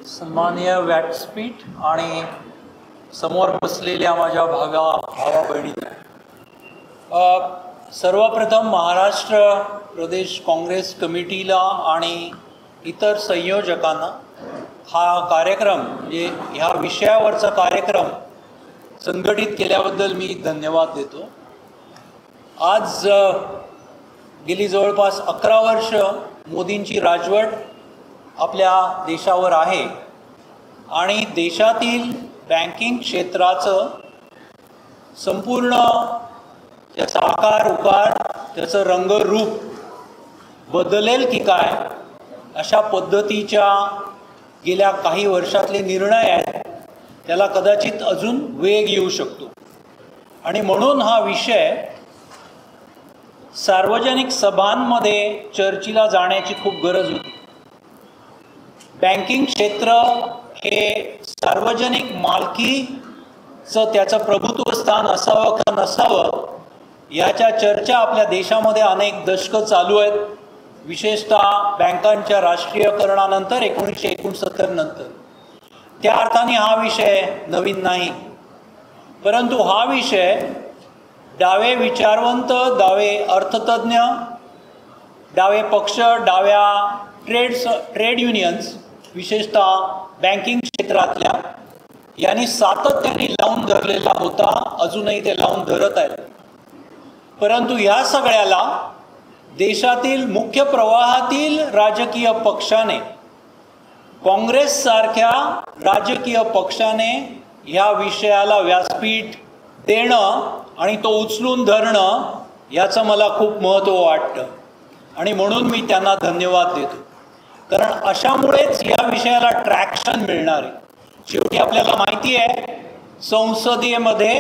सन्माननीय व्यासपीठ आणि समोर बसलेल्या माझ्या भावा बहिणी, सर्वप्रथम महाराष्ट्र प्रदेश काँग्रेस कमिटीला आणि इतर संयोजकांना हा कार्यक्रम म्हणजे ह्या विषयावरचा कार्यक्रम संघटित केल्याबद्दल मी धन्यवाद देतो. आज गेली जवळपास 11 वर्ष मोदींची राजवट आपल्या देशावर आहे आणि देशातील बँकिंग क्षेत्राचं संपूर्ण त्याचा आकार उकार त्याचं रंगरूप बदलेल की काय अशा पद्धतीच्या गेल्या काही वर्षातले निर्णय आहेत. त्याला कदाचित अजून वेग येऊ शकतो आणि म्हणून हा विषय सार्वजनिक सभांमध्ये चर्चेला जाण्याची खूप गरज होती. बँकिंग क्षेत्र हे सार्वजनिक मालकीचं त्याचं प्रभुत्व स्थान असावं का नसावं याच्या चर्चा आपल्या देशामध्ये अनेक दशकं चालू आहेत. विशेषतः बँकांच्या राष्ट्रीयकरणानंतर 1969 नंतर. त्या अर्थाने हा विषय नवीन नाही, परंतु हा विषय डावे विचारवंत, डावे अर्थतज्ञ, डावे पक्ष, डाव्या ट्रेड युनियन्स, विशेषतः बँकिंग क्षेत्रातल्या यांनी सातत्याने लावून धरलेला होता. अजूनही ते लावून धरत आहेत. परंतु ह्या सगळ्याला देशातील मुख्य प्रवाहातील राजकीय पक्षाने, काँग्रेस सारख्या राजकीय पक्षाने ह्या विषयाला व्यासपीठ देणं आणि तो उचलून धरणं याचं मला खूप महत्त्व वाटतं आणि म्हणून मी त्यांना धन्यवाद देतो. कारण अशामुळेच या विषयाला ट्रॅक्शन मिळणार आहे. शेवटी आपल्याला माहिती आहे संसदेमध्ये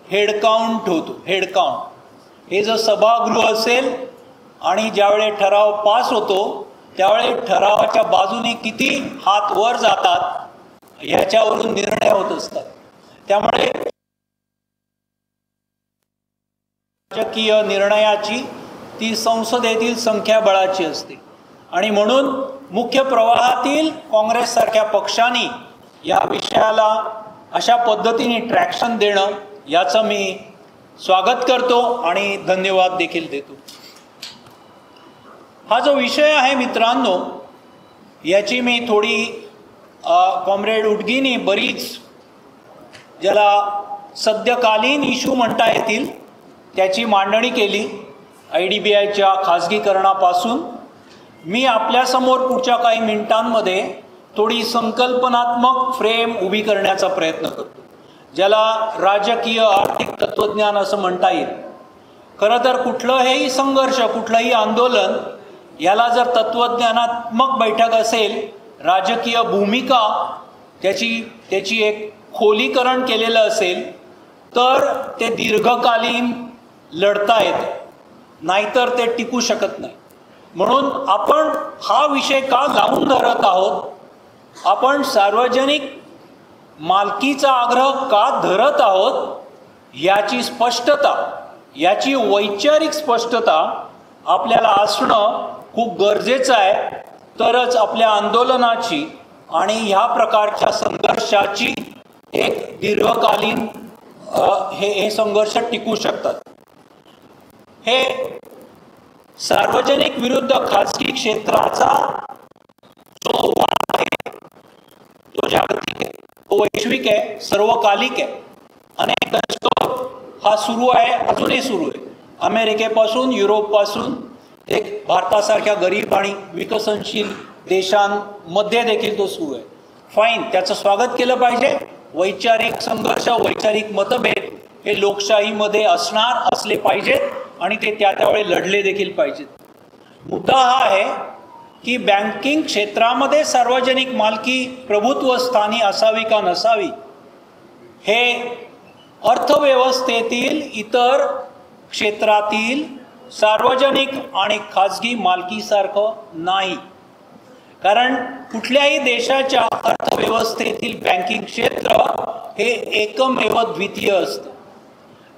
हेडकाउंट होतो. हेडकाउंट हे जर सभागृह असेल आणि ज्यावेळी ठराव पास होतो त्यावेळी ठरावाच्या बाजूने किती हात वर जातात याच्यावरून निर्णय होत असतात. त्यामुळे राजकीय निर्णयाची ती संसदेतील संख्याबळाची असते आणि म्हणून मुख्य प्रवाहातील काँग्रेससारख्या पक्षांनी या विषयाला अशा पद्धतीने ट्रॅक्शन देणं याचं मी स्वागत करतो आणि धन्यवाद देखील देतो. हा जो विषय आहे मित्रांनो, याची मी थोडी कॉम्रेड उडगीने बरीच ज्याला सद्यकालीन इश्यू म्हणता येतील त्याची मांडणी केली. IDBIच्या खाजगीकरणापासून मी आपल्यासमोर पुढच्या काही मिनिटांमध्ये थोडी संकल्पनात्मक फ्रेम उभी करण्याचा प्रयत्न करतो, ज्याला राजकीय आर्थिक तत्त्वज्ञान असं म्हणता येईल. खरं तर कुठलंही संघर्ष, कुठलंही आंदोलन याला जर तत्त्वज्ञानात्मक बैठक असेल, राजकीय भूमिका त्याची एक खोलीकरण केलेलं असेल तर ते दीर्घकालीन लढता येतं, नाहीतर ते टिकू शकत नाही. म्हणून आपण हा विषय का लावून धरत आहोत, आपण सार्वजनिक मालकीचा आग्रह का धरत आहोत याची स्पष्टता, याची वैचारिक स्पष्टता आपल्याला असणं खूप गरजेचं आहे. तरच आपल्या आंदोलनाची आणि ह्या प्रकारच्या संघर्षाची एक दीर्घकालीन हे संघर्ष टिकू शकतात. हे सार्वजनिक विरुद्ध खाजगी क्षेत्राचा जो वाद आहे तो जागतिक आहे, तो वैश्विक आहे, सर्वकालिक आहे. अनेक दशक हा सुरू आहे, अजूनही सुरू आहे. अमेरिकेपासून, युरोपपासून एक भारतासारख्या गरीब आणि विकसनशील देशांमध्ये देखील तो सुरू आहे. फाईन, त्याचं स्वागत केलं पाहिजे. वैचारिक संघर्ष, वैचारिक मतभेद हे लोकशाहीमध्ये असले पाहिजेत आणि ते त्यावेळी लढले देखील पाहिजेत. मुद्दा हा आहे की बँकिंग क्षेत्रामध्ये सार्वजनिक मालकी प्रभुत्व स्थानी असावी का नसावी हे अर्थव्यवस्थेतील इतर क्षेत्रातील सार्वजनिक आणि खाजगी मालकीसारखं नाही. कारण कुठल्याही देशाच्या अर्थव्यवस्थेतील बँकिंग क्षेत्र हे एकमेव द्वितीय असतं.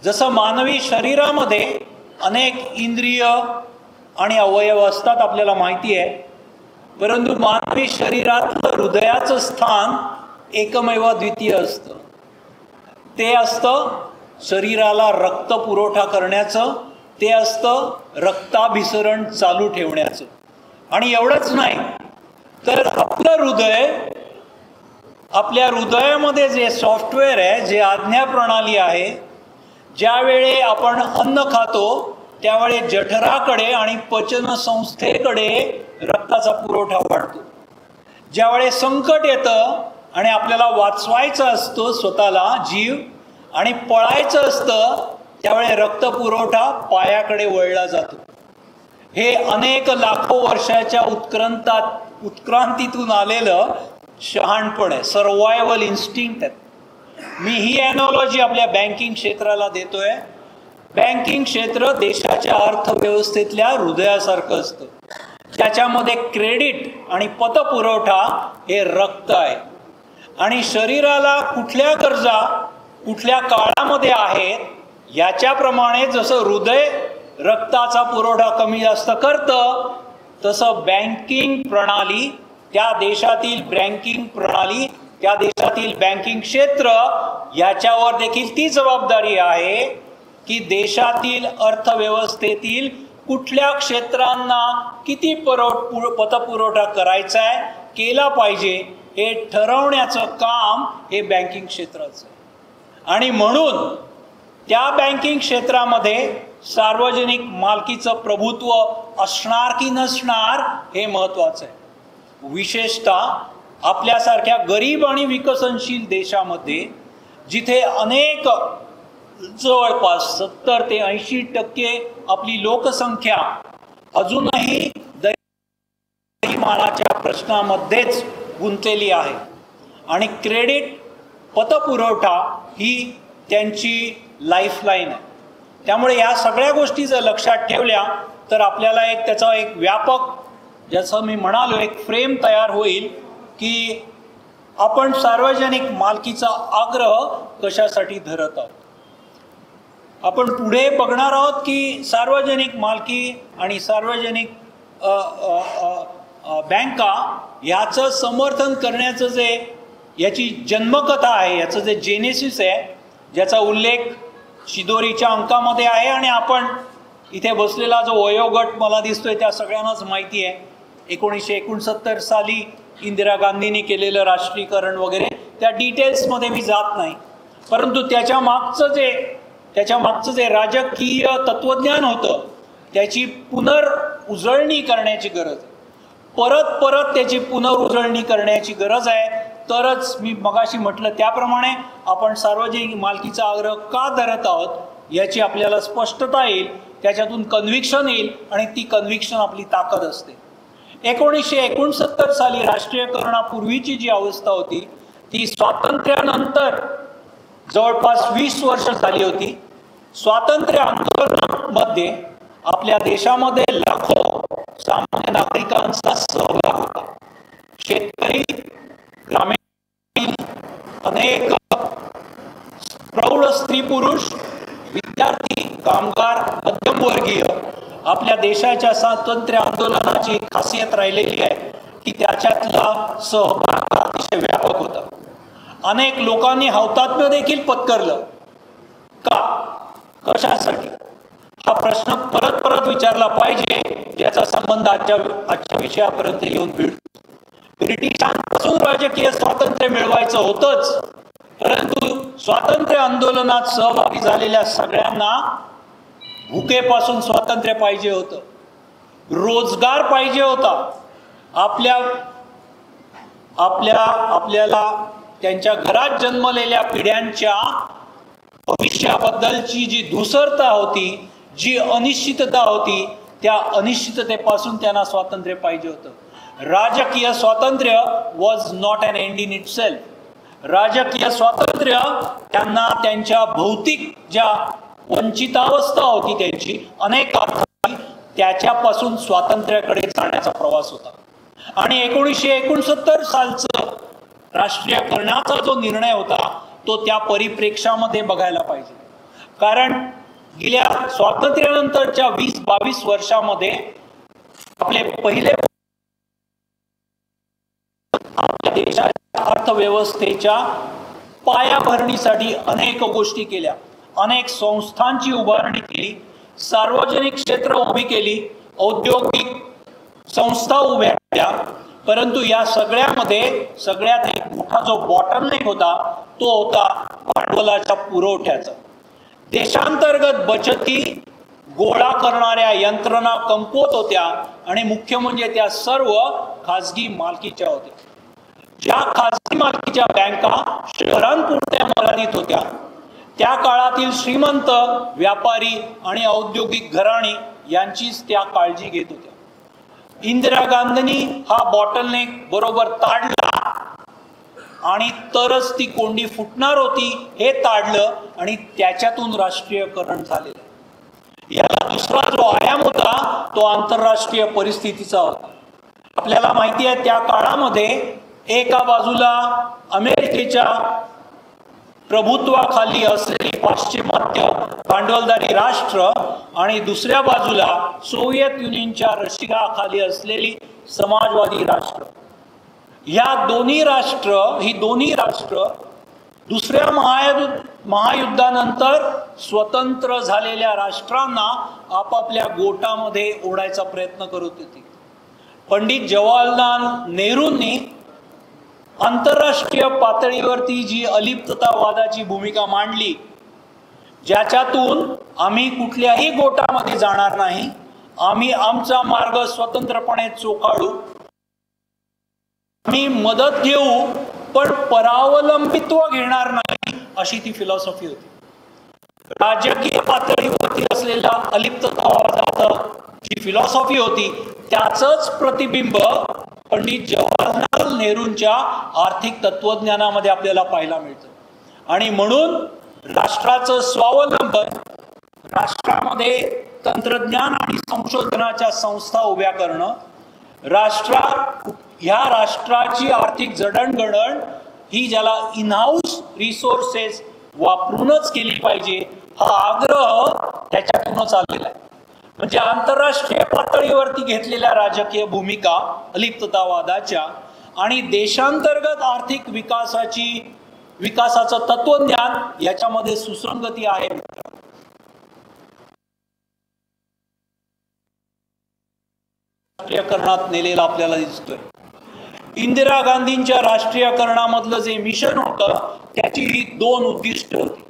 जसं मानवी शरीरामध्ये अनेक इंद्रिय आणि अवयव असतात आपल्याला माहिती आहे, परंतु मानवी शरीरातलं हृदयाचं स्थान एकमेव द्वितीय असतं. ते असतं शरीराला रक्त पुरवठा करण्याचं, ते असतं रक्ताभिसरण चालू ठेवण्याचं. आणि एवढंच नाही तर आपलं हृदय, आपल्या हृदयामध्ये जे सॉफ्टवेअर आहे, जे आज्ञा प्रणाली आहे, ज्यावेळी आपण अन्न खातो त्यावेळी जठराकडे आणि पचन संस्थेकडे रक्ताचा पुरवठा वाढतो. ज्यावेळी संकट येतं आणि आपल्याला वाचवायचं असतो स्वतःला, जीव, आणि पळायचं असतं, त्यावेळी रक्त पुरवठा पायाकडे वळला जातो. हे अनेक लाखो वर्षाच्या उत्क्रांतीतून आलेलं शहाणपण आहे, सर्वायवल इन्स्टिंक्ट आहे. मी ही एनॉलॉजी आपल्या बँकिंग क्षेत्राला देतोय. बँकिंग क्षेत्र देशाच्या अर्थव्यवस्थेतल्या हृदयासारखं असतं, ज्याच्यामध्ये क्रेडिट आणि पतपुरवठा हे रक्त आहे. आणि शरीराला कुठल्या गरजा कुठल्या काळामध्ये आहेत याच्याप्रमाणे जसं हृदय रक्ताचा पुरवठा कमी जास्त करतं, तसं बँकिंग प्रणाली, त्या देशातील बँकिंग प्रणाली, त्या देशातील बँकिंग क्षेत्र याच्यावर देखील ती जबाबदारी आहे की देशातील अर्थव्यवस्थेतील कुठल्या क्षेत्रांना किती पतपुरवठा करायचा आहे, केला पाहिजे, हे ठरवण्याचं काम हे बँकिंग क्षेत्राचं आहे. आणि म्हणून त्या बँकिंग क्षेत्रामध्ये सार्वजनिक मालकीचं प्रभुत्व असणार की नसणार हे महत्त्वाचं आहे. विशेषतः आपल्यासारख्या गरीब आणि विकसनशील देशामध्ये, जिथे अनेक जवळपास 70 ते 80% आपली लोकसंख्या अजूनही दहिमालाच्या प्रश्नामध्येच गुंतलेली आहे आणि क्रेडिट, पतपुरवठा ही त्यांची लाईफलाईन आहे. त्यामुळे या सगळ्या गोष्टी जर लक्षात ठेवल्या तर आपल्याला त्याचा एक व्यापक, जसं मी म्हणालो, एक फ्रेम तयार होईल की आपण सार्वजनिक मालकीचा आग्रह कशासाठी धरत आहोत. आपण पुढे बघणार आहोत की सार्वजनिक मालकी आणि सार्वजनिक बँका याचं समर्थन करण्याचं जे याची जन्मकथा आहे, याचं जे जेनेसिस आहे, ज्याचा उल्लेख शिदोरीच्या अंकामध्ये आहे आणि आपण इथे बसलेला जो वयोगट मला दिसतोय त्या सगळ्यांनाच माहिती आहे. 1969 साली इंदिरा गांधींनी केलेलं राष्ट्रीयकरण वगैरे त्या डिटेल्समध्ये मी जात नाही, परंतु त्याच्या मागचं जे राजकीय तत्वज्ञान होतं त्याची पुनर्उजळणी करण्याची गरज आहे. परत त्याची पुनर्उजळणी करण्याची गरज आहे. तरच मी मगाशी म्हटलं त्याप्रमाणे आपण सार्वजनिक मालकीचा आग्रह का धरत आहोत याची आपल्याला स्पष्टता येईल, त्याच्यातून कन्व्हिक्शन येईल आणि ती कन्व्हिक्शन आपली ताकद असते. 1969 साली राष्ट्रीयकरणापूर्वीची जी अवस्था होती ती स्वातंत्र्यानंतर जवळपास 20 वर्ष झाली होती. स्वातंत्र्य आंदोलनामध्ये आपल्या देशामध्ये लाखो सामान्य नागरिकांचा सहभाग होता. शेतकरी, ग्रामीण, अनेक प्रौढ स्त्री पुरुष, विद्यार्थी, कामगार, मध्यमवर्गीय, आपल्या देशाच्या स्वातंत्र्य आंदोलनाची खासियत राहिलेली आहे की त्याच्यातला सहभाग अतिशय व्यापक होता. अनेक लोकांनी हौतात्म्य देखील पत्करलं. का, कशासाठी, हा प्रश्न परत विचारला पाहिजे, ज्याचा संबंध आजच्या विषयापर्यंत येऊन भिडतो. ब्रिटिशांपासून राजकीय स्वातंत्र्य मिळवायचं होतंच, परंतु स्वातंत्र्य आंदोलनात सहभागी झालेल्या सगळ्यांना भुकेपासून स्वातंत्र्य पाहिजे होतं, रोजगार पाहिजे होता. आपल्याला त्यांच्या घरात जन्मलेल्या पिढ्यांच्या भविष्याबद्दलची जी धूसरता होती, जी अनिश्चितता होती, त्या अनिश्चिततेपासून त्यांना स्वातंत्र्य पाहिजे होतं. राजकीय स्वातंत्र्य was not an end in itself. राजकीय स्वातंत्र्य त्यांना त्यांच्या भौतिक ज्या वंचितावस्था होती त्यांची अनेक अर्थाने त्याच्यापासून स्वातंत्र्याकडे जाण्याचा प्रवास होता. आणि 1969 सालचं राष्ट्रीयकरणाचा जो निर्णय होता तो त्या परिप्रेक्षामध्ये बघायला पाहिजे. कारण गेल्या स्वातंत्र्यानंतरच्या 20-22 वर्षामध्ये आपले पहिले आपल्या देशाच्या अर्थव्यवस्थेच्या पायाभरणीसाठी अनेक गोष्टी केल्या, अनेक संस्थांची उभारणी केली, सार्वजनिक क्षेत्र उभी केली, औद्योगिक संस्था उभ्या केल्या. परंतु या सगळ्यामध्ये सगळ्यात एक मोठा जो बॉटलनेक होता तो होता भांडवलाच्या पुरवठ्याचा. देशांतर्गत बचती गोळा करणाऱ्या यंत्रणा कमकुवत होत्या आणि मुख्य म्हणजे त्या सर्व खासगी मालकीच्या होत्या. ज्या खासगी मालकीच्या बँका शहरांपुरत्या मर्यादित होत्या, त्या काळातील श्रीमंत व्यापारी आणि औद्योगिक घराणी यांचीच त्या काळजी घेत होत्या. इंदिरा गांधींनी हा बॉटलनेक बरोबर ताडला आणि तरच ती कोंडी फुटणार होती हे ताडलं आणि त्याच्यातून राष्ट्रीयकरण झालेलं. याला दुसरा जो आयाम होता तो आंतरराष्ट्रीय परिस्थितीचा होता. आपल्याला माहिती आहे त्या काळामध्ये एका बाजूला अमेरिकेच्या प्रभुत्वाखाली असलेली पाश्चिमात्य भांडवलदारी राष्ट्र आणि दुसऱ्या बाजूला सोव्हिएत युनियनच्या रशियाखाली असलेली समाजवादी राष्ट्र. ही दोन्ही राष्ट्र दुसऱ्या महायुद्धानंतर स्वतंत्र झालेल्या राष्ट्रांना आपापल्या गोटामध्ये ओढायचा प्रयत्न करत होते. पंडित जवाहरलाल नेहरूंनी आंतरराष्ट्रीय पातळीवरती जी अलिप्ततावादाची भूमिका मांडली, ज्याच्यातून आम्ही कुठल्याही गोटामध्ये जाणार नाही, आम्ही आमचा मार्ग स्वतंत्रपणे चोखाळू, आम्ही मदत घेऊ पण परावलंबित्व घेणार नाही, अशी ती फिलॉसॉफी होती. राजकीय पातळीवरती असलेला अलिप्ततावादाची जी फिलॉसॉफी होती त्याचंच प्रतिबिंब पंडित जवाहरलाल नेहरूंच्या आर्थिक तत्वज्ञानामध्ये आपल्याला पाहायला मिळतं. आणि म्हणून राष्ट्राचं स्वावलंबन, राष्ट्रामध्ये तंत्रज्ञान आणि संशोधनाच्या संस्था उभ्या करणं, ह्या राष्ट्राची आर्थिक जडणघडण ही ज्याला इन हाऊस रिसोर्सेस वापरूनच केली पाहिजे हा आग्रह त्याच्यातूनच आलेला आहे. म्हणजे आंतरराष्ट्रीय पातळीवरती घेतलेल्या राजकीय भूमिका अलिप्ततावादाच्या आणि देशांतर्गत आर्थिक विकासाचं तत्वज्ञान याच्यामध्ये सुसंगती आहे. राष्ट्रीयकरणात नेलेला आपल्याला दिसतोय. इंदिरा गांधींच्या राष्ट्रीयकरणामधलं जे मिशन होतं त्याची ही दोन उद्दिष्ट होती.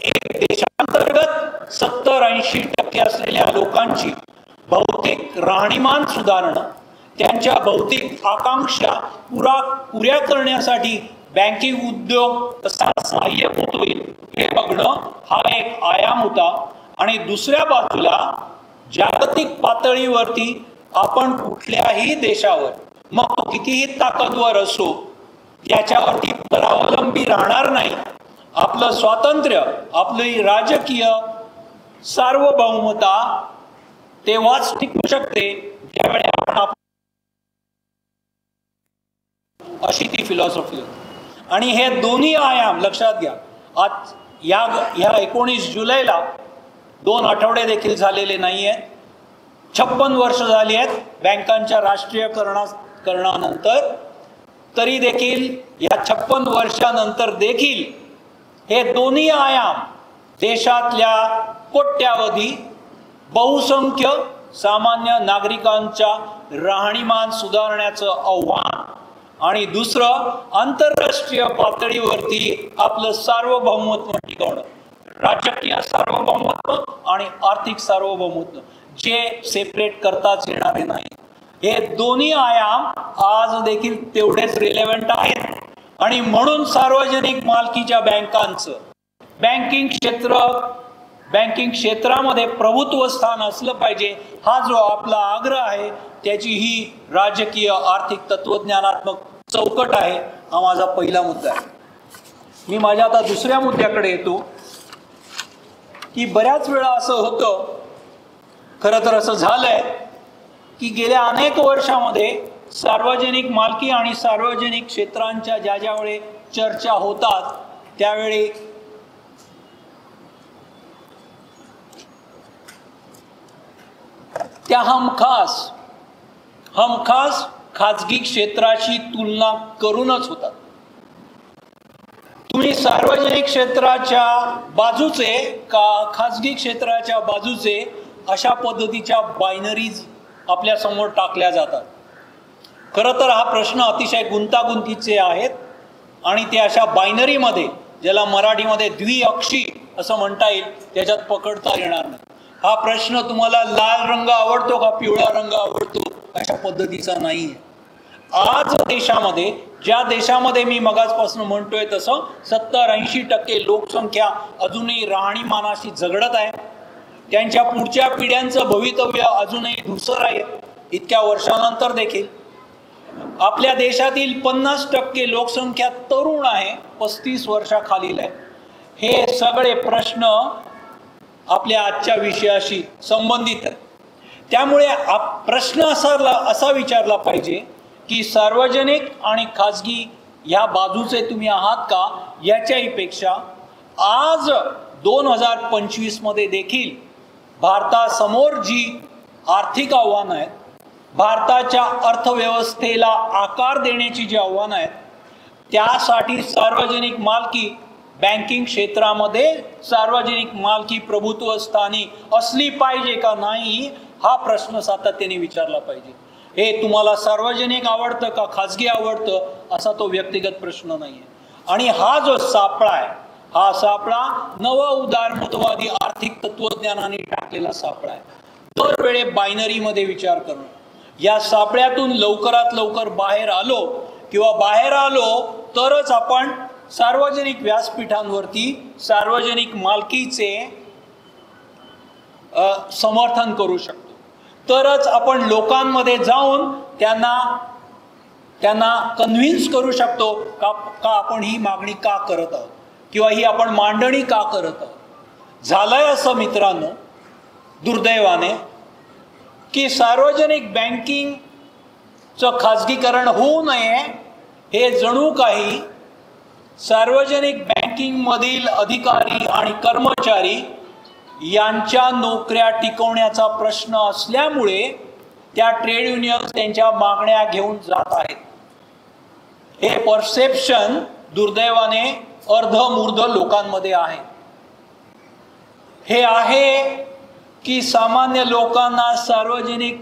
एक, देशांतर्गत 70-80% असलेल्या लोकांची भौतिक राहणीमान सुधारणं, त्यांच्या भौतिक आकांक्षा पुऱ्या करण्यासाठी बँकिंग उद्योग कसा सहाय्यक होईल हे बघणं हा एक आयाम होता. आणि दुसऱ्या बाजूला जागतिक पातळीवरती आपण कुठल्याही देशावर, मग तो कितीही ताकदवर असो, याच्यावरती परावलंबी राहणार नाही. आपलं स्वातंत्र्य, आपली राजकीय सार्वभौमता तेव्हाच टिकू शकते ज्यावेळी आपण अशी ती फिलॉसॉफी होती. आणि हे दोन्ही आयाम लक्षात घ्या. आज या 19 जुलैला 2 आठवडे देखील झालेले नाही आहेत. 56 वर्ष झाली आहेत बँकांच्या राष्ट्रीयकरणानंतर. तरी देखील या 56 वर्षानंतर देखील हे दोन्ही आयाम देशातल्या कोट्यावधी बहुसंख्य सामान्य नागरिकांच्या राहणीमान सुधारण्याचं आव्हान आणि दुसरं आंतरराष्ट्रीय पातळीवरती आपलं सार्वभौमत्व टिकवणं, राजकीय सार्वभौमत्व आणि आर्थिक सार्वभौमत्व जे सेपरेट करताच येणारे नाही. हे दोन्ही आयाम आज देखील तेवढेच रिलेव्हंट आहेत. आणि म्हणून सार्वजनिक मालकीच्या बँकांचं बँकिंग क्षेत्रामध्ये प्रभुत्व स्थान असलं पाहिजे हा जो आपला आग्रह आहे त्याची ही राजकीय आर्थिक तत्वज्ञानात्मक चौकट आहे. हा माझा पहिला मुद्दा आहे. मी माझ्या आता दुसऱ्या मुद्द्याकडे येतो की बऱ्याच वेळा असं होतं, खरं तर असं झालंय की गेल्या अनेक वर्षामध्ये सार्वजनिक मालकी आणि सार्वजनिक क्षेत्रांच्या ज्यावेळी चर्चा होतात त्यावेळी त्या हमखास खाजगी क्षेत्राशी तुलना करूनच होतात. तुम्ही सार्वजनिक क्षेत्राच्या बाजूचे का खाजगी क्षेत्राच्या बाजूचे अशा पद्धतीच्या बायनरीज आपल्या समोर टाकल्या जातात. खरं तर हा प्रश्न अतिशय गुंतागुंतीचे आहेत आणि ते अशा बायनरीमध्ये, ज्याला मराठीमध्ये द्विअक्षी असं म्हणता येईल, त्याच्यात पकडता येणार नाही. हा प्रश्न तुम्हाला लाल रंग आवडतो का पिवळा रंग आवडतो अशा पद्धतीचा नाही आहे. आज देशामध्ये, ज्या देशामध्ये मी मगाचपासून म्हणतोय तसं 70-80% लोकसंख्या अजूनही राहणीमानाशी झगडत आहे, त्यांच्या पुढच्या पिढ्यांचं भवितव्य अजूनही धूसर आहे इतक्या वर्षानंतर देखील, आपल्या देशातील 50% लोकसंख्या तरुण आहे, 35 वर्षाखालील आहे. हे सगळे प्रश्न आपल्या आजच्या विषयाशी संबंधित आहे. त्यामुळे प्रश्न असा विचारला पाहिजे की सार्वजनिक आणि खाजगी या बाजूचे तुम्ही आहात का, याच्याही पेक्षा आज 2025 मध्ये देखील भारतासमोर जी आर्थिक आव्हानं आहेत, भारताच्या अर्थव्यवस्थेला आकार देण्याची जी आव्हानं आहेत, त्यासाठी सार्वजनिक मालकी, बँकिंग क्षेत्रामध्ये सार्वजनिक मालकी प्रभुत्व स्थानी असली पाहिजे का नाही, हा प्रश्न सातत्याने विचारला पाहिजे. हे तुम्हाला सार्वजनिक आवडतं का खाजगी आवडतं असा तो व्यक्तिगत प्रश्न नाहीये. आणि हा जो सापळा आहे, हा सापळा नव उदारमतवादी आर्थिक तत्वज्ञानाने टाकलेला सापळा आहे. दरवेळे बायनरीमध्ये विचार करणं, या सापळ्यातून लवकरात लवकर बाहेर आलो तरच आपण सार्वजनिक व्यासपीठांवरती सार्वजनिक मालकीचे समर्थन करू शकतो. तरच आपण लोकांमध्ये जाऊन त्यांना कन्व्हिन्स करू शकतो का आपण ही मागणी का करत आहोत किंवा ही आपण मांडणी का करत आहोत. झालंय असं मित्रांनो, दुर्दैवाने, की सार्वजनिक बँकिंगचं खाजगीकरण होऊ नये हे जणू काही सार्वजनिक बँकिंग मधील अधिकारी आणि कर्मचारी यांच्या नोकऱ्या टिकवण्याचा प्रश्न असल्यामुळे त्या ट्रेड युनियन्स त्यांच्या मागण्या घेऊन जात आहेत. हे परसेप्शन दुर्दैवाने अर्धमूर्ध लोकांमध्ये आहे. हे आहे की सामान्य लोकांना सार्वजनिक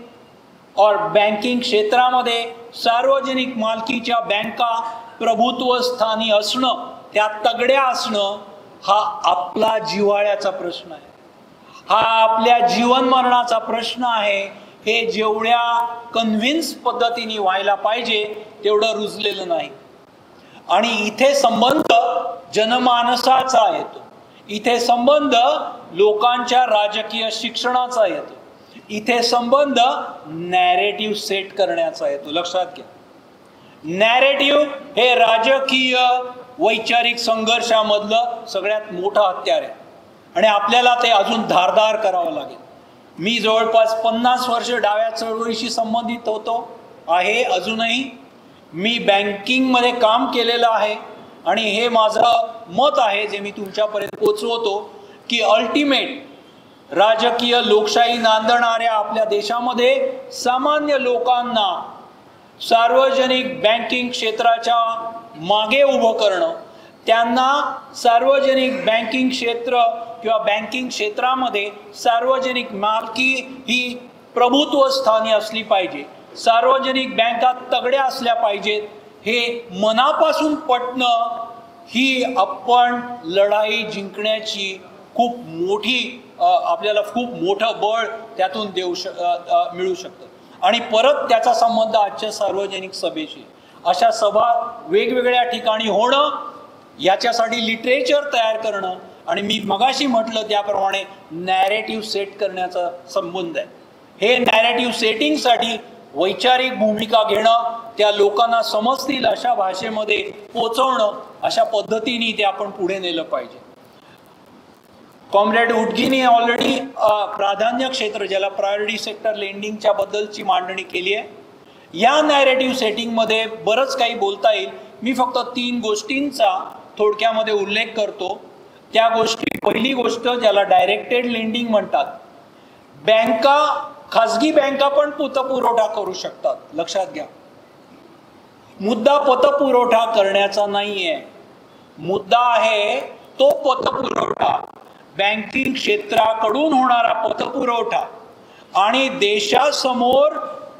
और बँकिंग क्षेत्रामध्ये सार्वजनिक मालकीच्या बँका प्रभुत्व स्थानी असणं, त्या तगड्या असणं, हा आपला जिव्हाळ्याचा प्रश्न आहे, हा आपल्या जीवन मरणाचा प्रश्न आहे. हे जेवढ्या कन्व्हिन्स पद्धतीने व्हायला पाहिजे तेवढं रुजलेलं नाही. आणि इथे संबंध जनमानसाचा येतो, इथे संबंध लोकांच्या राजकीय शिक्षणाचा येतो, इथे संबंध नॅरेटिव्ह सेट करण्याचा येतो. लक्षात घ्या, नॅरेटिव्ह हे राजकीय वैचारिक संघर्षामधलं सगळ्यात मोठं हत्यार आहे आणि आपल्याला ते अजून धारदार करावं लागेल. मी जवळपास 50 वर्ष डाव्या चळवळीशी संबंधित आहे अजूनही. मी बँकिंगमध्ये काम केलेलं आहे आणि हे माझं मत आहे जे मी तुमच्यापर्यंत पोचवतो की अल्टिमेट राजकीय लोकशाही नांदणाऱ्या आपल्या देशामध्ये सामान्य लोकांना सार्वजनिक बँकिंग क्षेत्राच्या मागे उभं करणं, त्यांना सार्वजनिक बँकिंग क्षेत्र किंवा बँकिंग क्षेत्रामध्ये सार्वजनिक मालकी ही प्रभुत्व स्थानी असली पाहिजे, सार्वजनिक बँका तगड्या असल्या पाहिजेत, हे मनापासून पटणं ही आपण लढाई जिंकण्याची खूप मोठी आपल्याला खूप मोठं बळ त्यातून मिळू शकतं. आणि परत त्याचा संबंध आजच्या सार्वजनिक सभेशी, अशा सभा वेगवेगळ्या ठिकाणी होणं, याच्यासाठी लिटरेचर तयार करणं आणि मी मगाशी म्हटलं त्याप्रमाणे नॅरेटिव्ह सेट करण्याचा संबंध आहे. हे नॅरेटिव्ह सेटिंगसाठी वैचारिक भूमिका घेणं, त्या लोकांना समजतील अशा भाषेमध्ये पोचवणं, अशा पद्धतीने ते आपण पुढे नेलं पाहिजे. कॉम्रेड उटगीने ऑलरेडी प्राधान्य क्षेत्र, ज्याला प्रायोरिटी सेक्टर लेंडिंगच्या बद्दलची मांडणी केली आहे. या नॅरेटिव्ह सेटिंगमध्ये बरंच काही बोलता येईल. मी फक्त 3 गोष्टींचा थोडक्यामध्ये उल्लेख करतो. त्या गोष्टी, पहिली गोष्ट ज्याला डायरेक्टेड लेंडिंग म्हणतात. बँका, खाजगी बँका पण पतपुरवठा करू शकतात. लक्षात घ्या, मुद्दा पतपुरवठा करण्याचा नाहीये, मुद्दा आहे तो पतपुरवठा, बँकिंग क्षेत्राकडून होणारा पतपुरवठा आणि देशासमोर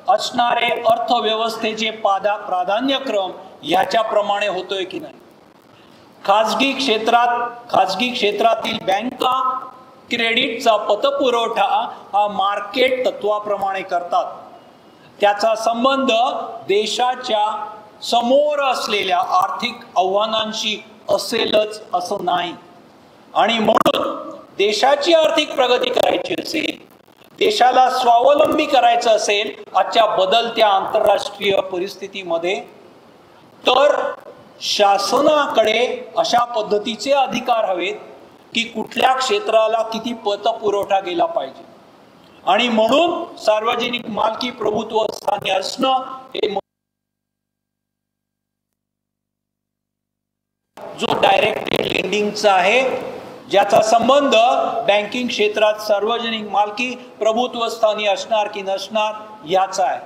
असणारे अर्थव्यवस्थेचे प्राधान्यक्रम याच्याप्रमाणे होतोय की नाही. खाजगी क्षेत्रातील बँका क्रेडिटचा पतपुरवठा हा मार्केट तत्वाप्रमाणे करतात. त्याचा संबंध देशाच्या समोर असलेल्या आर्थिक आव्हानांशी असेलच असं नाही. आणि म्हणून देशाची आर्थिक प्रगती करायची असेल, देशाला स्वावलंबी करायचं असेल आजच्या बदलत्या आंतरराष्ट्रीय परिस्थितीमध्ये, तर शासनाकडे अशा पद्धतीचे अधिकार हवेत की कुठल्या क्षेत्राला किती पतपुरवठा गेला पाहिजे. आणि म्हणून सार्वजनिक मालकी प्रभुत्व स्थानी असणं हे जो डायरेक्टेड लेंडिंगचा आहे, ज्याचा संबंध बँकिंग क्षेत्रात सार्वजनिक मालकी प्रभुत्व स्थानी असणार की नसणार याचा आहे.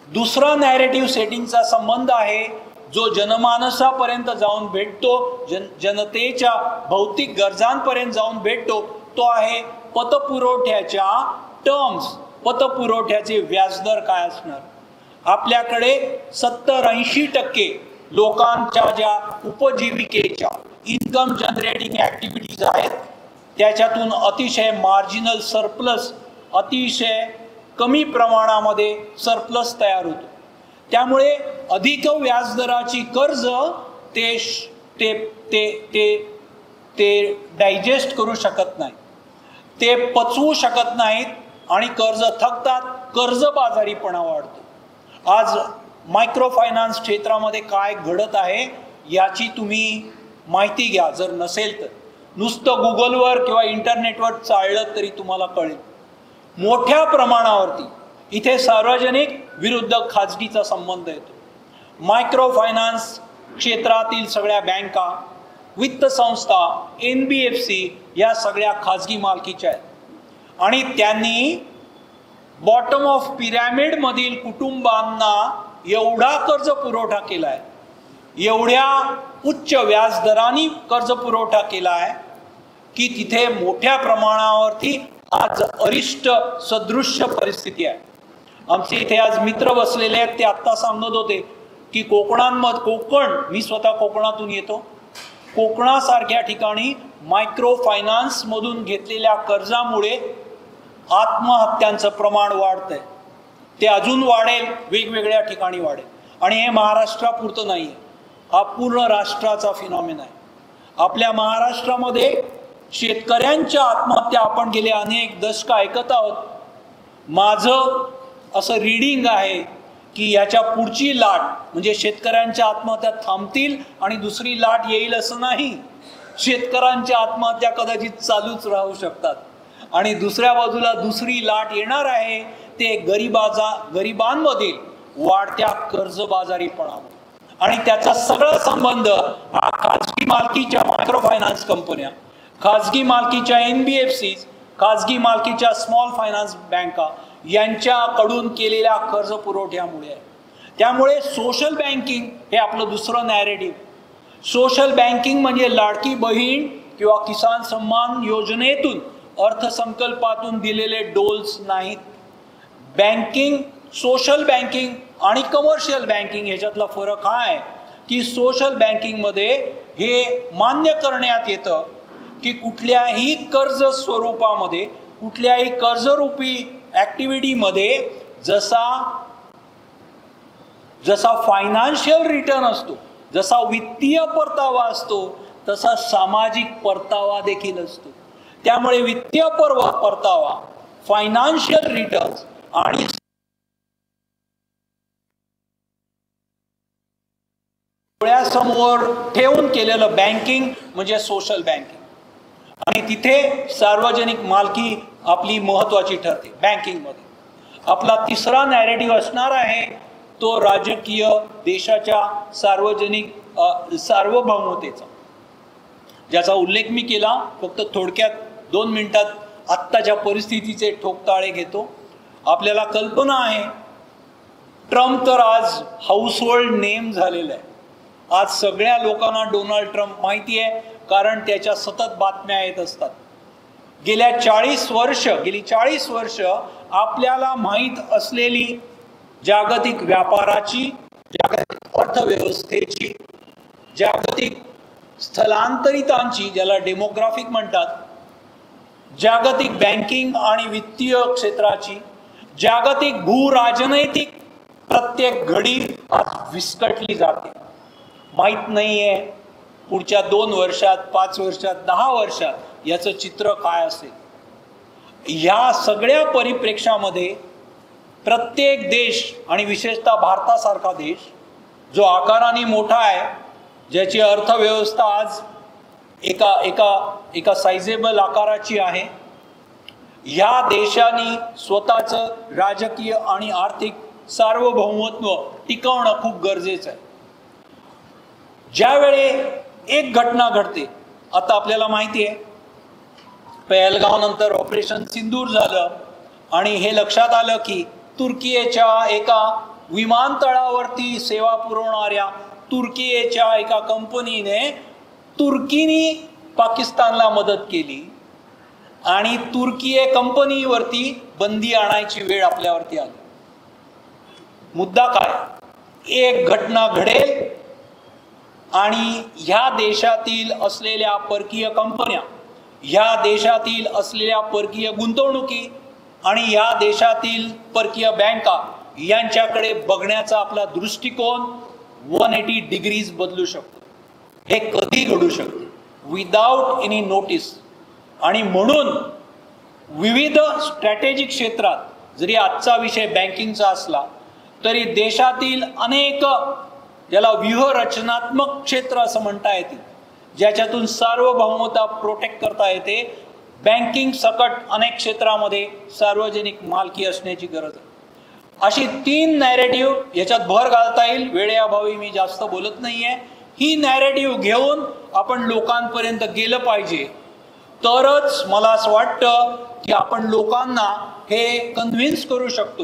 दुसरा नॅरेटिव्ह सेटिंगचा संबंध आहे जो जनमानसापर्यंत जाऊन भेटतो, जनतेच्या भौतिक गरजांपर्यंत जाऊन भेटतो, तो आहे पतपुरवठ्याच्या टर्म्स, पतपुरवठ्याचे व्याजदर काय असणार. आपल्याकडे 70-80% लोकांच्या ज्या उपजीविकेच्या इन्कम जनरेटिंग ऍक्टिव्हिटीज आहेत त्याच्यातून अतिशय मार्जिनल सरप्लस, अतिशय कमी प्रमाणामध्ये सरप्लस तयार होतो. त्यामुळे अधिक व्याजदराची कर्ज ते ते ते ते ते डायजेस्ट करू शकत नाही, ते पचवू शकत नाहीत आणि कर्ज थकतात, कर्जबाजारीपणा वाढतो. आज मायक्रो फायनान्स क्षेत्रामध्ये काय घडत आहे याची तुम्ही माहिती घ्या, जर नसेल तर नुसतं गुगलवर किंवा इंटरनेटवर चाललं तरी तुम्हाला कळेल. मोठ्या प्रमाणावरती इथे सार्वजनिक विरुद्ध खाजगीचा संबंध येतो. मायक्रो फायनान्स क्षेत्रातील सगळ्या बँका, वित्त संस्था, NBFC या सगळ्या खाजगी मालकीच्या आहेत आणि त्यांनी बॉटम ऑफ पिरॅमिड मधील कुटुंबांना एवढा कर्ज पुरवठा केलाय, एवढ्या उच्च व्याजदराने कर्ज पुरवठा केलाय की तिथे मोठ्या प्रमाणावरती आज अरिष्ट सदृश्य परिस्थिती आहे. आमचे इथे आज मित्र बसलेले आहेत, ते आत्ता सांगत होते की कोकण, मी स्वतः कोकणातून येतो, कोकणासारख्या ठिकाणी मायक्रो फायनान्स मधून घेतलेल्या कर्जामुळे आत्महत्यांचं प्रमाण वाढतंय. ते अजून वाढेल, वेगवेगळ्या ठिकाणी वाढेल. आणि हे महाराष्ट्रापुरतं नाही आहे, हा पूर्ण राष्ट्राचा फिनॉमिना आहे. आपल्या महाराष्ट्रामध्ये शेतकऱ्यांच्या आत्महत्या आपण गेले अनेक दशक ऐकत आहोत. माझं असं रीडिंग आहे की याच्या पुढची लाट म्हणजे शेतकऱ्यांच्या आत्महत्या थांबतील आणि दुसरी लाट येईल असं नाही. शेतकऱ्यांच्या आत्महत्या कदाचित चालूच राहू शकतात आणि दुसऱ्या बाजूला दुसरी लाट येणार आहे, ते गरिबांमधील वाढत्या कर्जबाजारीपणा आणि त्याचा सगळा संबंध हा खाजगी मालकीच्या मायक्रो फायनान्स कंपन्या, खाजगी मालकीच्या NBFCs, खाजगी मालकीच्या स्मॉल फायनान्स बँका यांच्याकडून केलेल्या कर्ज पुरवठ्यामुळे आहे. त्यामुळे सोशल बँकिंग हे आपलं दुसरं नॅरेटिव्ह. सोशल बँकिंग म्हणजे लाडकी बहीण किंवा किसान सन्मान योजनेतून, अर्थसंकल्पातून दिलेले डोल्स नाहीत. बँकिंग, सोशल बँकिंग आणि कमर्शियल बँकिंग ह्याच्यातला फरक हा आहे की सोशल बँकिंगमध्ये हे मान्य करण्यात येतं की कुठल्याही कर्ज स्वरूपामध्ये, कुठल्याही कर्जरूपी ॲक्टिव्हिटीमध्ये जसा फायनान्शियल रिटर्न असतो, जसा वित्तीय परतावा असतो, तसा सामाजिक परतावा देखील असतो. त्यामुळे वित्तीय परतावा, फायनान्शियल रिटर्न्स आणि डोळ्यासमोर ठेवून केलेलं बँकिंग म्हणजे सोशल बँकिंग. आणि तिथे सार्वजनिक मालकी आपली महत्वाची ठरते. बँकिंगमध्ये आपला तिसरा नॅरेटिव्ह असणार आहे तो राजकीय, देशाच्या सार्वजनिक सार्वभौमतेचा, ज्याचा उल्लेख मी केला. फक्त थोडक्यात 2 मिनिटात आत्ताच्या परिस्थितीचे ठोकताळे घेतो. आपल्याला कल्पना आहे ट्रम्प तर आज हाऊसहोल्ड नेम झालेला आहे. आज सगळ्या लोकांना डोनाल्ड ट्रम्प माहिती आहे, कारण त्याच्या सतत बातम्या येत असतात. गेली 40 वर्ष आपल्याला माहीत असलेली जागतिक व्यापाराची, जागतिक अर्थव्यवस्थेची, जागतिक स्थलांतरितांची, ज्याला डेमोग्राफिक म्हणतात, जागतिक बँकिंग आणि वित्तीय क्षेत्राची, जागतिक भूराजनैतिक प्रत्येक घडी आज विस्कटली जाते. माहीत नाहीये पुढच्या 2 वर्षात, 5 वर्षात, 10 वर्षात याचं चित्र काय असेल. या सगळ्या परिप्रेक्षामध्ये प्रत्येक देश आणि विशेषतः भारतासारखा देश, जो आकाराने मोठा आहे, ज्याची अर्थव्यवस्था आज एका साइजेबल आकाराची आहे, या देशाने स्वतःचं राजकीय आणि आर्थिक सार्वभौमत्व टिकवणं खूप गरजेचं आहे. ज्यावेळी एक घटना घडते, आता आपल्याला माहिती आहे, पहलगाव नंतर ऑपरेशन सिंदूर झालं आणि हे लक्षात आलं की तुर्कीच्या एका विमानतळावरती सेवा पुरवणाऱ्या तुर्कीच्या एका कंपनीने पाकिस्तानला मदत केली आणि तुर्की कंपनीवरती बंदी आणायची वेळ आपल्यावरती आली. मुद्दा काय? एक घटना घडेल आणि ह्या देशातील असलेल्या परकीय कंपन्या, ह्या देशातील असलेल्या परकीय गुंतवणुकी आणि या देशातील परकीय बँका यांच्याकडे बघण्याचा आपला दृष्टिकोन 180 डिग्रीज बदलू शकतो. हे कधी घडू शकते विदाउट एनी नोटीस. आणि म्हणून विविध स्ट्रॅटेजिक क्षेत्रात, जरी आजचा विषय बँकिंगचा असला तरी देशातील अनेक, ज्याला व्यूहरचनात्मक क्षेत्र असं म्हणता येते, ज्याच्यातून सार्वभौमता प्रोटेक्ट करता येते, बँकिंग सकट अनेक क्षेत्रामध्ये सार्वजनिक मालकी असण्याची गरज आहे. अशी 3 नॅरेटिव्ह याच्यात भर घालता येईल. वेळेअभावी मी जास्त बोलत नाहीये. ही नॅरेटिव्ह घेऊन आपण लोकांपर्यंत गेलं पाहिजे, तरच मला असं वाटतं की आपण लोकांना हे कन्व्हिन्स करू शकतो,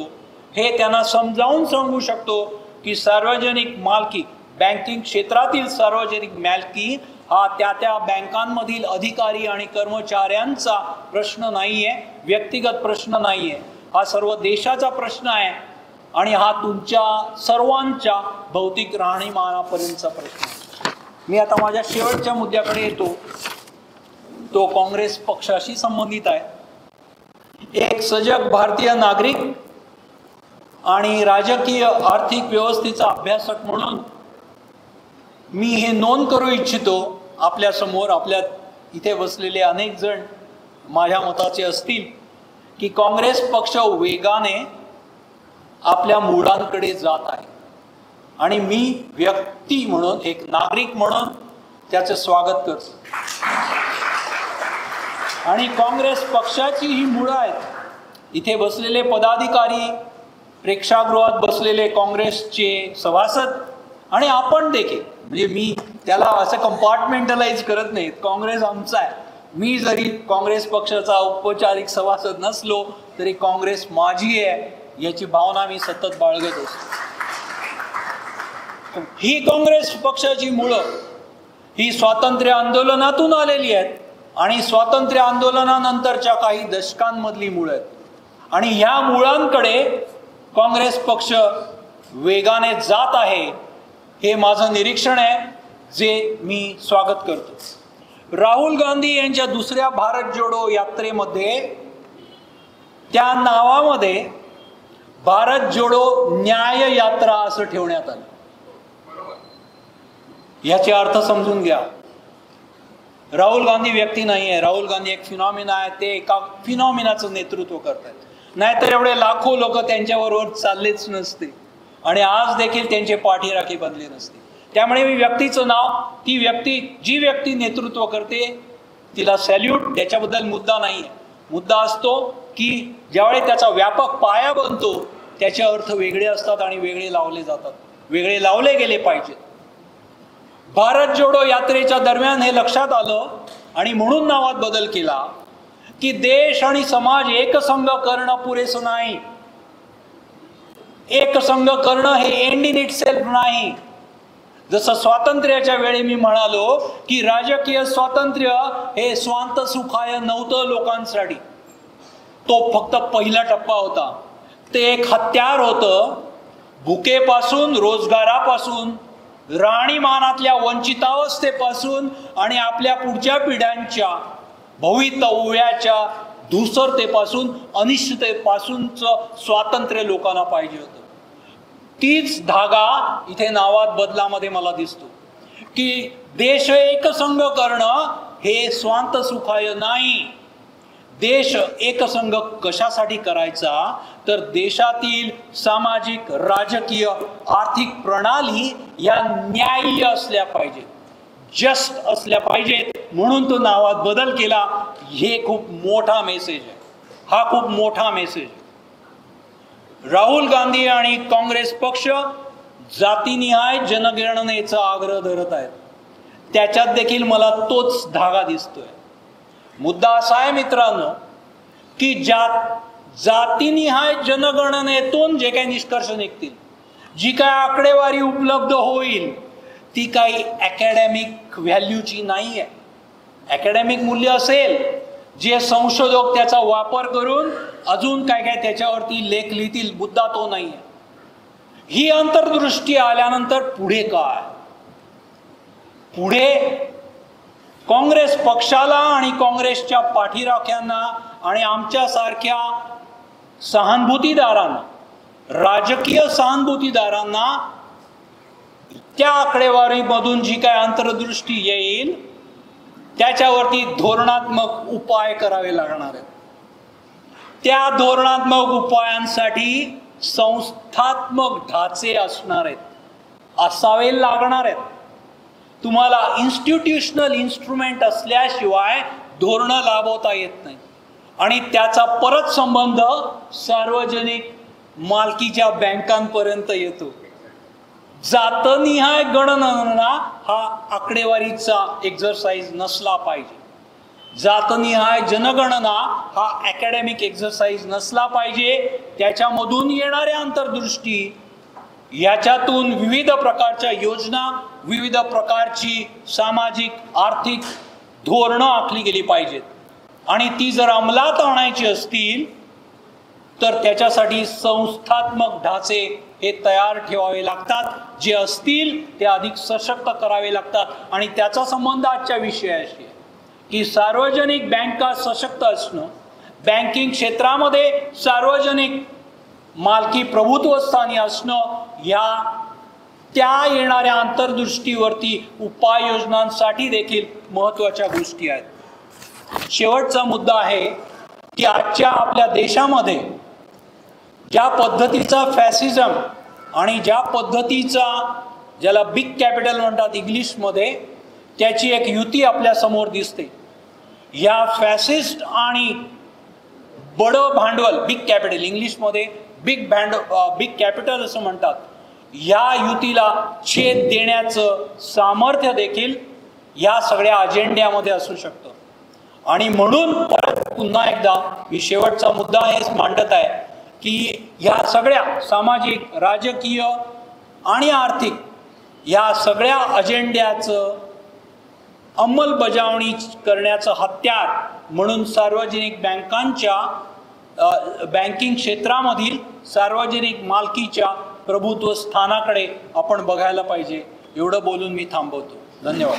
हे त्यांना समजावून सांगू शकतो की सार्वजनिक मालकी, बँकिंग क्षेत्रातील सार्वजनिक मालकी हा त्या बँकांमधील अधिकारी आणि कर्मचाऱ्यांचा प्रश्न नाहीये, व्यक्तिगत प्रश्न नाहीये. हा सर्व देशाचा प्रश्न आहे आणि हा तुमच्या सर्वांच्या भौतिक राहणीमानापर्यंतचा प्रश्न आहे. मी आता माझ्या शेवटच्या मुद्द्याकडे येतो. तो काँग्रेस पक्षाशी संबंधित आहे. एक सजग भारतीय नागरिक आणि राजकीय आर्थिक व्यवस्थेचा अभ्यासक म्हणून मी हे नोंद करू इच्छितो आपल्या समोर, आपल्या इथे बसलेले अनेक जण माझ्या मताचे असतील, की काँग्रेस पक्ष वेगाने आपल्या मुळांकडे जात आहे आणि मी व्यक्ती म्हणून, एक नागरिक म्हणून त्याचं स्वागत करतो. आणि काँग्रेस पक्षाची ही मुळं आहेत. इथे बसलेले पदाधिकारी, प्रेक्षागृहात बसलेले काँग्रेसचे सभासद आणि आपण देखील, म्हणजे मी त्याला असं कंपार्टमेंटलाइज करत नाहीत. काँग्रेस आमचा आहे. मी जरी काँग्रेस पक्षाचा औपचारिक सभासद नसलो तरी काँग्रेस माझी आहे याची भावना मी सतत बाळगत असतो. ही काँग्रेस पक्षाची मुळं ही स्वातंत्र्य आंदोलनातून आलेली आहेत आणि स्वातंत्र्य आंदोलनानंतरच्या काही दशकांमधली मुळं आहेत. आणि ह्या मुळांकडे काँग्रेस पक्ष वेगाने जात आहे, हे माझं निरीक्षण आहे, जे मी स्वागत करतो. राहुल गांधी यांच्या दुसऱ्या भारत जोडो यात्रेमध्ये त्या नावामध्ये भारत जोडो न्याय यात्रा असं ठेवण्यात आलं. याचे अर्थ समजून घ्या. राहुल गांधी व्यक्ती नाही आहे, राहुल गांधी एक फिनॉमिना आहे. ते एका फिनॉमिनाचं नेतृत्व करतात. नाहीतर एवढे लाखो लोक त्यांच्याबरोबर चाललेच नसते आणि आज देखील त्यांचे पाठीराखे बनले नसते. त्यामुळे मी व्यक्तीचं नाव, ती व्यक्ती, जी व्यक्ती नेतृत्व करते तिला सॅल्यूट. त्याच्याबद्दल मुद्दा नाही आहे. मुद्दा असतो की ज्यावेळी त्याचा व्यापक पाया बनतो त्याचे अर्थ वेगळे असतात आणि वेगळे लावले जातात, वेगळे लावले गेले पाहिजेत. भारत जोडो यात्रेच्या दरम्यान हे लक्षात आलं आणि म्हणून नावात बदल केला की देश आणि समाज एकसंघ करणं पुरेसं नाही. एकसंघ करणं हे एंड इन इट सेल्फ नाही. जसं स्वातंत्र्याच्या वेळी मी म्हणालो की राजकीय स्वातंत्र्य हे स्वांत सुखाय नव्हतं लोकांसाठी, तो फक्त पहिला टप्पा होता. ते एक हत्यार होतं. भुकेपासून, रोजगारापासून, राहणीमानातल्या वंचितावस्थेपासून आणि आपल्या पुढच्या पिढ्यांच्या भवितव्याच्या धूसरतेपासून, अनिश्चिततेपासूनचं स्वातंत्र्य लोकांना पाहिजे होतं. तीच धागा इथे नावात बदलामध्ये मला दिसतो की देश एकसंघ करणं हे स्वांत सुखाय नाही. देश एकसंघ कशासाठी करायचा तर देशातील सामाजिक, राजकीय, आर्थिक प्रणाली या न्याय्य असल्या पाहिजेत, जस्ट असल्या पाहिजेत, म्हणून तो नावात बदल केला. हे खूप मोठा मेसेज आहे. हा खूप मोठा मेसेज. राहुल गांधी आणि काँग्रेस पक्ष जातीनिहाय जनगणनेचा आग्रह धरत आहेत. त्याच्यात देखील मला तोच धागा दिसतोय. मुद्दा असा आहे मित्रांनो की जातीनिहाय जनगणनेतून जे काही निष्कर्ष निघतील, जी काय आकडेवारी उपलब्ध होईल, ती काही अकॅडमिक व्हॅल्यूची नाही आहे. अकॅडमिक मूल्य असेल, जे संशोधक त्याचा वापर करून अजून काय काय त्याच्यावरती लेख लिहितील, मुद्दा तो नाही आहे. ही अंतर्दृष्टी आल्यानंतर पुढे काय? पुढे काँग्रेस पक्षाला आणि काँग्रेसच्या पाठीराख्यांना आणि आमच्यासारख्या सहानुभूतीदारांना, राजकीय सहानुभूतीदारांना त्या आकडेवारीमधून जी काय अंतर्दृष्टी येईल त्याच्यावरती धोरणात्मक उपाय करावे लागणार आहेत. त्या धोरणात्मक उपायांसाठी संस्थात्मक ढाचे असणार आहेत, असावे लागणार आहेत. तुम्हाला इन्स्टिट्यूशनल इन्स्ट्रुमेंट असल्याशिवाय धोरणं लाभवता येत नाही. आणि त्याचा परत संबंध सार्वजनिक मालकीच्या बँकांपर्यंत येतो. जातनिहाय गणना हा आकडेवारीचा एक्झरसाइज नसला पाहिजे. जातनिहाय जनगणना हा अकॅडमिक एक्झरसाइज नसला पाहिजे. त्याच्यामधून येणाऱ्या अंतर्दृष्टी, याच्यातून विविध प्रकारच्या योजना, विविध प्रकारची सामाजिक, आर्थिक धोरणं आखली गेली पाहिजेत. आणि ती जर अंमलात आणायची असतील तर त्याच्यासाठी संस्थात्मक ढाचे हे तयार ठेवावे लागतात. जे असतील ते अधिक सशक्त करावे लागतात. आणि त्याचा संबंध आजच्या विषयाशी आहे की सार्वजनिक बँका सशक्त असणं, बँकिंग क्षेत्रामध्ये सार्वजनिक मालकी प्रभुत्वस्थानी असणं, या त्या येणाऱ्या अंतर्दृष्टीवरती उपाययोजनांसाठी देखील महत्त्वाच्या गोष्टी आहेत. शेवटचा मुद्दा आहे की आजच्या आपल्या देशामध्ये ज्या पद्धतीचा फॅसिझम आणि ज्या पद्धतीचा, ज्याला बिग कॅपिटल म्हणतात इंग्लिशमध्ये, त्याची एक युती आपल्या समोर दिसते. या फॅसिस्ट आणि बडं भांडवल, बिग कॅपिटल इंग्लिशमध्ये बिग कॅपिटल असं म्हणतात, या युतीला छेद देण्याचं सामर्थ्य देखील या सगळ्या अजेंड्यामध्ये असू शकतं. आणि म्हणून पुन्हा एकदा मी शेवटचा मुद्दा हेच मांडत आहे की या सगळ्या सामाजिक, राजकीय आणि आर्थिक या सगळ्या अजेंड्याचं अंमलबजावणी करण्याचं हत्यार म्हणून सार्वजनिक बँकांच्या, बँकिंग क्षेत्रामधील सार्वजनिक मालकीच्या प्रभुत्व स्थानाकडे आपण बघायला पाहिजे. एवढं बोलून मी थांबवतो. धन्यवाद.